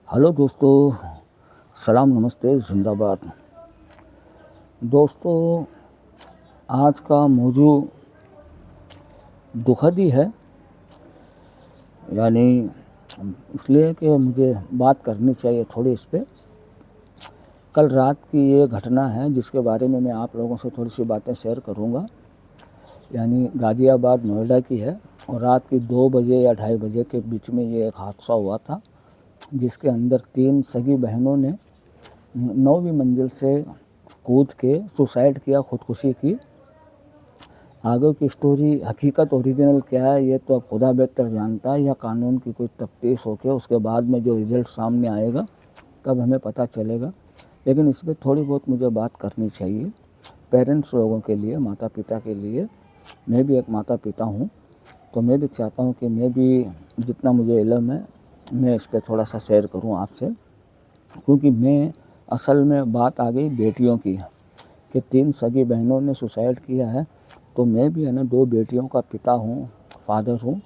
Hello दोस्तों, सलाम नमस्ते ज़िंदाबाद। दोस्तों, आज का मौजू दुखद ही है, यानी इसलिए कि मुझे बात करनी चाहिए थोड़ी इस पे। कल रात की ये घटना है जिसके बारे में मैं आप लोगों से थोड़ी सी बातें शेयर करूँगा। यानी गाज़ियाबाद नोएडा की है और रात की 2 बजे या 2:30 बजे के बीच में ये एक हादसा हुआ था, जिसके अंदर 3 सगी बहनों ने 9वीं मंजिल से कूद के सुसाइड किया, ख़ुदकुशी की। आगे की स्टोरी हकीकत ओरिजिनल क्या है ये तो अब खुदा बेहतर जानता है, या कानून की कोई तफ्तीश होके उसके बाद में जो रिज़ल्ट सामने आएगा तब हमें पता चलेगा। लेकिन इस पर थोड़ी बहुत मुझे बात करनी चाहिए पेरेंट्स लोगों के लिए, माता पिता के लिए। मैं भी एक माता पिता हूँ, तो मैं भी चाहता हूँ कि मैं भी जितना मुझे इल्म है मैं इस पर थोड़ा सा शेयर करूँ आपसे, क्योंकि मैं असल में बात आ गई बेटियों की कि 3 सगी बहनों ने सुसाइड किया है। तो मैं भी है ना 2 बेटियों का पिता हूँ, फादर हूँ।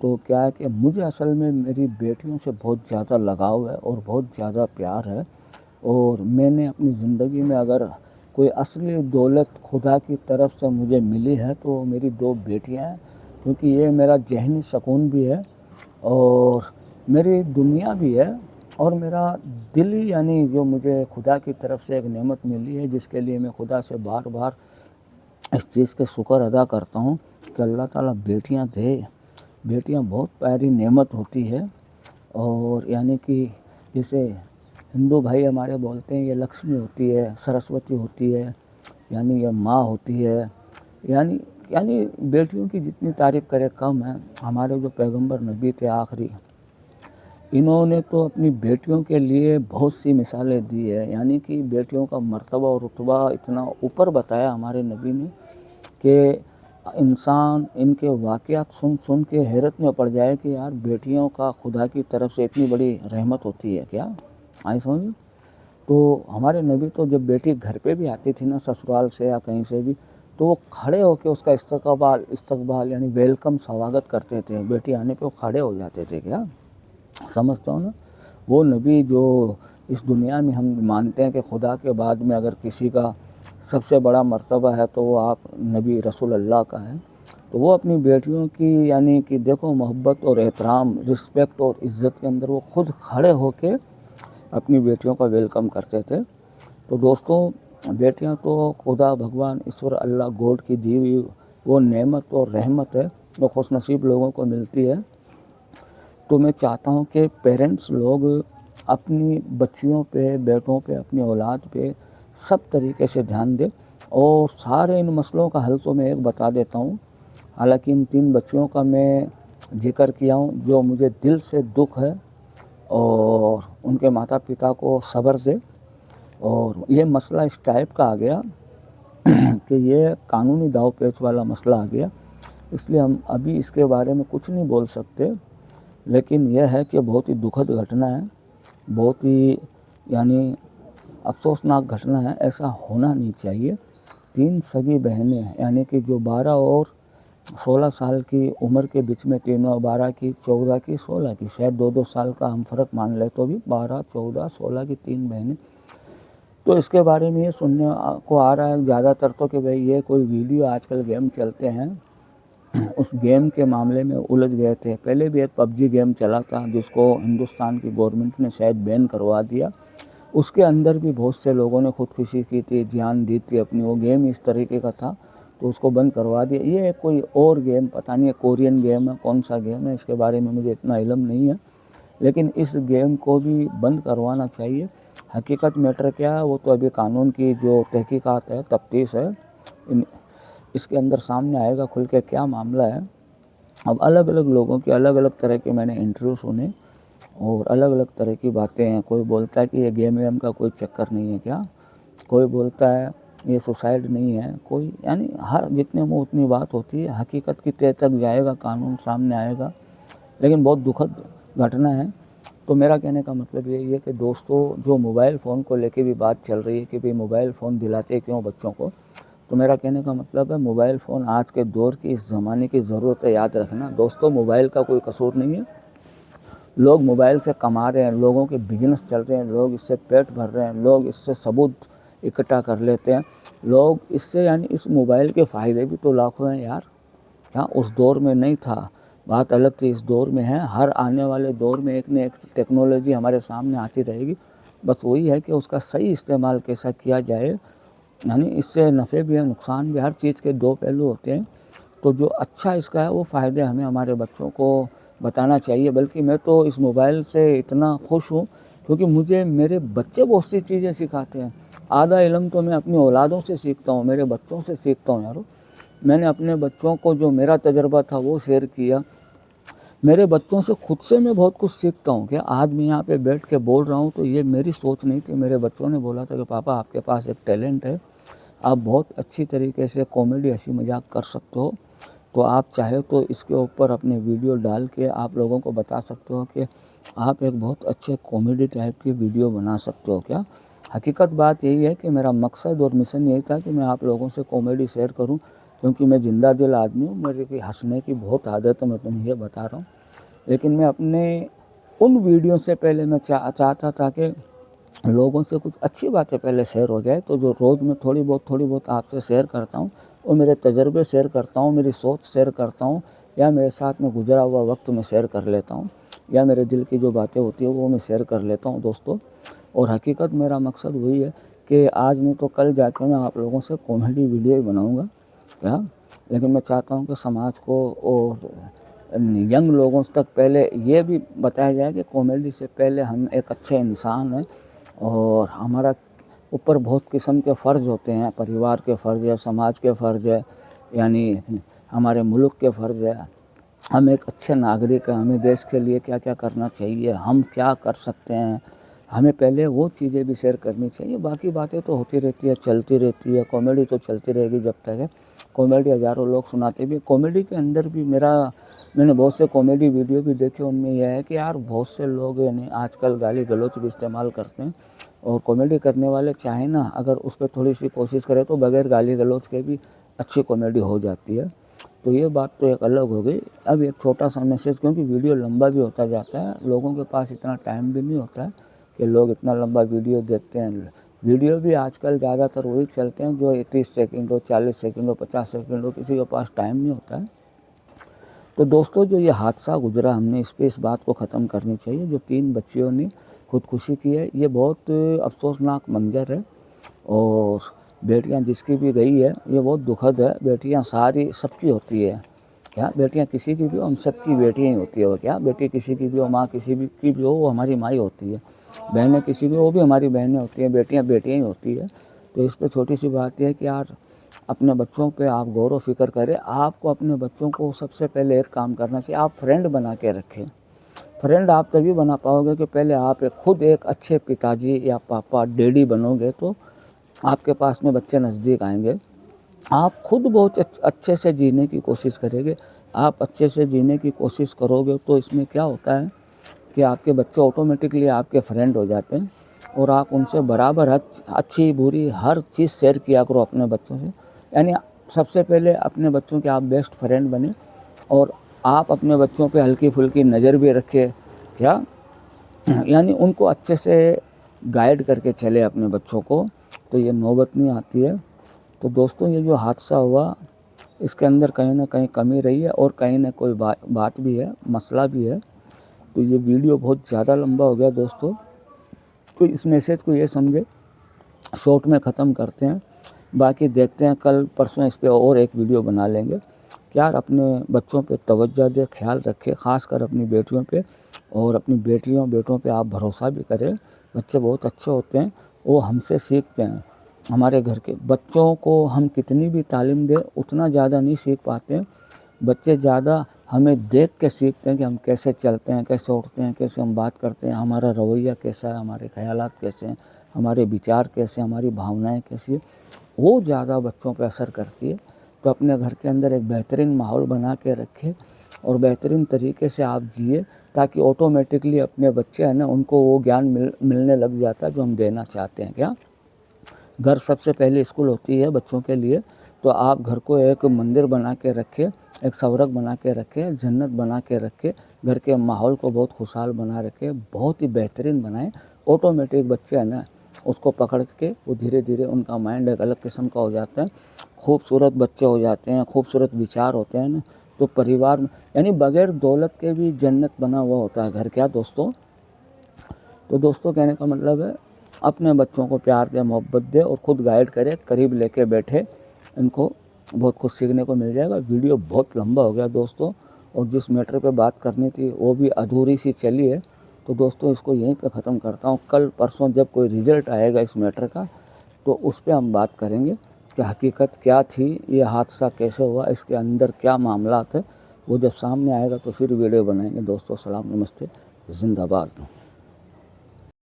तो क्या है कि मुझे असल में मेरी बेटियों से बहुत ज़्यादा लगाव है और बहुत ज़्यादा प्यार है। और मैंने अपनी ज़िंदगी में अगर कोई असली दौलत खुदा की तरफ से मुझे मिली है तो मेरी 2 बेटियाँ हैं, क्योंकि ये मेरा ज़हनी सुकून भी है और मेरी दुनिया भी है और मेरा दिल ही, यानी जो मुझे खुदा की तरफ से एक नेमत मिली है जिसके लिए मैं खुदा से बार बार इस चीज़ के शुक्र अदा करता हूँ कि अल्लाह ताला बेटियाँ दे। बेटियाँ बहुत प्यारी नेमत होती है। और यानी कि जैसे हिंदू भाई हमारे बोलते हैं ये लक्ष्मी होती है, सरस्वती होती है, यानी ये माँ होती है। यानी यानी बेटियों की जितनी तारीफ़ करे कम है। हमारे जो पैगंबर नबी थे आखिरी, इन्होंने तो अपनी बेटियों के लिए बहुत सी मिसालें दी है। यानी कि बेटियों का मर्तबा और रुतबा इतना ऊपर बताया हमारे नबी ने कि इंसान इनके वाक़यात सुन सुन के हैरत में पड़ जाए कि यार बेटियों का खुदा की तरफ से इतनी बड़ी रहमत होती है क्या, आई समझ। तो हमारे नबी तो जब बेटी घर पे भी आती थी ना ससुराल से या कहीं से भी, तो वो खड़े होकर उसका इस्तकबाल यानी वेलकम स्वागत करते थे। बेटी आने पे वो खड़े हो जाते थे, क्या समझता हूँ ना। वो नबी जो इस दुनिया में हम मानते हैं कि खुदा के बाद में अगर किसी का सबसे बड़ा मर्तबा है तो वो आप नबी रसूल अल्लाह का है। तो वो अपनी बेटियों की यानी कि देखो मोहब्बत और एहतराम, रिस्पेक्ट और इज़्ज़त के अंदर वो खुद खड़े होके अपनी बेटियों का वेलकम करते थे। तो दोस्तों, बेटियां तो खुदा भगवान ईश्वर अल्लाह गॉड की दी हुई वो नेमत और रहमत है जो खुशनसीब लोगों को मिलती है। तो मैं चाहता हूँ कि पेरेंट्स लोग अपनी बच्चियों पे, बेटों पे, अपनी औलाद पे सब तरीके से ध्यान दें। और सारे इन मसलों का हल तो मैं एक बता देता हूँ। हालांकि इन 3 बच्चियों का मैं जिक्र किया हूँ जो मुझे दिल से दुख है, और उनके माता पिता को सब्र दे। और ये मसला इस टाइप का आ गया कि ये कानूनी दाव पेच वाला मसला आ गया, इसलिए हम अभी इसके बारे में कुछ नहीं बोल सकते। लेकिन यह है कि बहुत ही दुखद घटना है, बहुत ही यानी अफसोसनाक घटना है। ऐसा होना नहीं चाहिए। 3 सगी बहनें यानी कि जो 12 और 16 साल की उम्र के बीच में, तीनों 12 की, 14 की, 16 की, शायद 2-2 साल का हम फ़र्क मान ले तो भी 12, 14, 16 की 3 बहनें। तो इसके बारे में ये सुनने को आ रहा है ज़्यादातर तो कि भाई ये कोई वीडियो आजकल गेम चलते हैं उस गेम के मामले में उलझ गए थे। पहले भी एक पबजी गेम चला था जिसको हिंदुस्तान की गवर्नमेंट ने शायद बैन करवा दिया। उसके अंदर भी बहुत से लोगों ने खुदकुशी की थी, जान दी थी अपनी। वो गेम इस तरीके का था तो उसको बंद करवा दिया। ये कोई और गेम, पता नहीं है कोरियन गेम है, कौन सा गेम है, इसके बारे में मुझे इतना इल्म नहीं है। लेकिन इस गेम को भी बंद करवाना चाहिए। हकीकत मैटर क्या है वो तो अभी कानून की जो तहकीकात है, तफ्तीश है, इसके अंदर सामने आएगा खुल के क्या मामला है। अब अलग अलग लोगों के अलग अलग तरह के मैंने इंटरव्यू सुने और अलग अलग तरह की बातें हैं। कोई बोलता है कि ये गेम वेम का कोई चक्कर नहीं है क्या, कोई बोलता है ये सुसाइड नहीं है, कोई यानी हर जितने मुँह उतनी बात होती है। हकीकत की तह तक जाएगा, कानून सामने आएगा। लेकिन बहुत दुखद घटना है। तो मेरा कहने का मतलब यही है कि दोस्तों, जो मोबाइल फ़ोन को लेके भी बात चल रही है कि भाई मोबाइल फ़ोन दिलाते क्यों बच्चों को, तो मेरा कहने का मतलब है मोबाइल फ़ोन आज के दौर की, इस ज़माने की ज़रूरत है। याद रखना दोस्तों, मोबाइल का कोई कसूर नहीं है। लोग मोबाइल से कमा रहे हैं, लोगों के बिजनेस चल रहे हैं, लोग इससे पेट भर रहे हैं, लोग इससे सबूत इकट्ठा कर लेते हैं, लोग इससे यानी इस मोबाइल के फ़ायदे भी तो लाखों हैं यार। क्या उस दौर में नहीं था? बात अलग थी, इस दौर में है। हर आने वाले दौर में एक न एक टेक्नोलॉजी हमारे सामने आती रहेगी। बस वही है कि उसका सही इस्तेमाल कैसा किया जाए, यानी इससे नफ़े भी हैं, नुकसान भी। हर चीज़ के दो पहलू होते हैं। तो जो अच्छा इसका है वो फ़ायदे हमें हमारे बच्चों को बताना चाहिए। बल्कि मैं तो इस मोबाइल से इतना खुश हूँ क्योंकि मुझे मेरे बच्चे बहुत सी चीज़ें सिखाते हैं। आधा इल्म तो मैं अपनी औलादों से सीखता हूँ, मेरे बच्चों से सीखता हूँ यारो। मैंने अपने बच्चों को जो मेरा तजर्बा था वो शेयर किया। मेरे बच्चों से खुद से मैं बहुत कुछ सीखता हूँ कि आज मैं यहाँ पे बैठ के बोल रहा हूँ तो ये मेरी सोच नहीं थी। मेरे बच्चों ने बोला था कि पापा आपके पास एक टैलेंट है, आप बहुत अच्छी तरीके से कॉमेडी हंसी मजाक कर सकते हो, तो आप चाहे तो इसके ऊपर अपने वीडियो डाल के आप लोगों को बता सकते हो कि आप एक बहुत अच्छे कॉमेडी टाइप की वीडियो बना सकते हो क्या। हकीकत बात यही है कि मेरा मकसद और मिशन यही था कि मैं आप लोगों से कॉमेडी शेयर करूं, क्योंकि मैं ज़िंदा दिल आदमी हूँ, मेरे की हंसने की बहुत आदत है, मैं तुम्हें ये बता रहा हूँ। लेकिन मैं अपने उन वीडियो से पहले मैं चाहता था कि लोगों से कुछ अच्छी बातें पहले शेयर हो जाए। तो जो रोज़ मैं थोड़ी बहुत आपसे शेयर करता हूँ, वो मेरे तजर्बे शेयर करता हूँ, मेरी सोच शेयर करता हूँ, या मेरे साथ में गुजरा हुआ वक्त मैं शेयर कर लेता हूँ, या मेरे दिल की जो बातें होती है वो मैं शेयर कर लेता हूँ दोस्तों। और हकीकत मेरा मकसद वही है कि आज नहीं तो कल जाके मैं आप लोगों से कॉमेडी वीडियो बनाऊँगा क्या। लेकिन मैं चाहता हूँ कि समाज को और यंग लोगों तक पहले ये भी बताया जाए कि कॉमेडी से पहले हम एक अच्छे इंसान हैं, और हमारा ऊपर बहुत किस्म के फ़र्ज़ होते हैं, परिवार के फ़र्ज़ है, समाज के फ़र्ज़ है, यानी हमारे मुल्क के फ़र्ज़ है। हम एक अच्छे नागरिक हैं, हमें देश के लिए क्या क्या करना चाहिए, हम क्या कर सकते हैं, हमें पहले वो चीज़ें भी शेयर करनी चाहिए। बाकी बातें तो होती रहती है, चलती रहती है, कॉमेडी तो चलती रहेगी जब तक है। कॉमेडी हज़ारों लोग सुनाते भी। कॉमेडी के अंदर भी मैंने बहुत से कॉमेडी वीडियो भी देखे, उनमें यह है कि यार बहुत से लोग यानी आजकल गाली गलौच भी इस्तेमाल करते हैं, और कॉमेडी करने वाले चाहे ना अगर उस पर थोड़ी सी कोशिश करें तो बगैर गाली गलौच के भी अच्छी कॉमेडी हो जाती है। तो ये बात तो एक अलग हो गई। अब एक छोटा सा मैसेज, क्योंकि वीडियो लंबा भी होता जाता है, लोगों के पास इतना टाइम भी नहीं होता है कि लोग इतना लंबा वीडियो देखते हैं। वीडियो भी आजकल ज़्यादातर वही चलते हैं जो 30 सेकंड हो, 40 सेकंड हो, 50 सेकंड हो, किसी के पास टाइम नहीं होता है। तो दोस्तों जो ये हादसा गुजरा, हमने इस पे इस बात को ख़त्म करनी चाहिए। जो 3 बच्चियों ने खुदकुशी की है, ये बहुत अफसोसनाक मंजर है, और बेटियां जिसकी भी गई है ये बहुत दुखद है। बेटियां सारी सबकी होती है क्या, बेटियां किसी की भी हो, हम सबकी बेटियां ही होती है। वो क्या, बेटी किसी की भी हो, माँ किसी भी की भी हो, वो हमारी माँ ही होती है। बहनें किसी की, वो भी हमारी बहनें होती हैं। बेटियां बेटियां ही होती है। तो इस पर छोटी सी बात यह है कि यार अपने बच्चों पे आप गौर व फिक्र करें। आपको अपने बच्चों को सबसे पहले एक काम करना चाहिए, आप फ्रेंड बना के रखें। फ्रेंड आप तभी बना पाओगे कि पहले आप खुद एक अच्छे पिताजी या पापा डैडी बनोगे, तो आपके पास में बच्चे नज़दीक आएंगे। आप खुद बहुत अच्छे से जीने की कोशिश करेंगे। आप अच्छे से जीने की कोशिश करोगे तो इसमें क्या होता है कि आपके बच्चे ऑटोमेटिकली आपके फ्रेंड हो जाते हैं, और आप उनसे बराबर अच्छी बुरी हर चीज़ शेयर किया करो अपने बच्चों से। यानी सबसे पहले अपने बच्चों के आप बेस्ट फ्रेंड बने, और आप अपने बच्चों पे हल्की फुल्की नज़र भी रखें क्या, यानी उनको अच्छे से गाइड करके चले अपने बच्चों को, तो ये नौबत नहीं आती है। तो दोस्तों ये जो हादसा हुआ इसके अंदर कहीं ना कहीं कमी रही है, और कहीं ना कोई बात भी है, मसला भी है। तो ये वीडियो बहुत ज़्यादा लंबा हो गया दोस्तों, तो इस मैसेज को ये समझे, शॉर्ट में ख़त्म करते हैं। बाकी देखते हैं कल परसों इस पर और एक वीडियो बना लेंगे। यार अपने बच्चों पे तवज्जो दे, ख्याल रखें, ख़ासकर अपनी बेटियों पे, और अपनी बेटियों बेटों पे आप भरोसा भी करें। बच्चे बहुत अच्छे होते हैं, वो हमसे सीखते हैं। हमारे घर के बच्चों को हम कितनी भी तालीम दें उतना ज़्यादा नहीं सीख पाते। बच्चे ज़्यादा हमें देख के सीखते हैं कि हम कैसे चलते हैं, कैसे उठते हैं, कैसे हम बात करते हैं, हमारा रवैया कैसा है, हमारे ख्यालात कैसे हैं, हमारे विचार कैसे, हमारी भावनाएं कैसी है, वो ज़्यादा बच्चों पे असर करती है। तो अपने घर के अंदर एक बेहतरीन माहौल बना के रखें, और बेहतरीन तरीके से आप जिए, ताकि ऑटोमेटिकली अपने बच्चे हैं ना उनको वो ज्ञान मिलने लग जाता है जो हम देना चाहते हैं क्या। घर सबसे पहले स्कूल होती है बच्चों के लिए, तो आप घर को एक मंदिर बना के रखें, एक स्वर्ग बना के रखे, जन्नत बना के रखे, घर के माहौल को बहुत खुशहाल बना रखे, बहुत ही बेहतरीन बनाए। ऑटोमेटिक बच्चे हैं ना, उसको पकड़ के वो धीरे धीरे उनका माइंड एक अलग किस्म का हो जाता है, खूबसूरत बच्चे हो जाते हैं, खूबसूरत विचार होते हैं ना, तो परिवार यानी बगैर दौलत के भी जन्नत बना हुआ होता है घर। क्या दोस्तों? तो दोस्तों कहने का मतलब है, अपने बच्चों को प्यार दे, मोहब्बत दे और ख़ुद गाइड करे, करीब लेके बैठे, इनको बहुत कुछ सीखने को मिल जाएगा। वीडियो बहुत लंबा हो गया दोस्तों, और जिस मैटर पे बात करनी थी वो भी अधूरी सी चली है। तो दोस्तों इसको यहीं पे ख़त्म करता हूँ। कल परसों जब कोई रिज़ल्ट आएगा इस मैटर का, तो उस पर हम बात करेंगे कि हकीकत क्या थी, ये हादसा कैसे हुआ, इसके अंदर क्या मामला थे। वो जब सामने आएगा तो फिर वीडियो बनाएंगे। दोस्तों सलाम, नमस्ते, जिंदाबाद।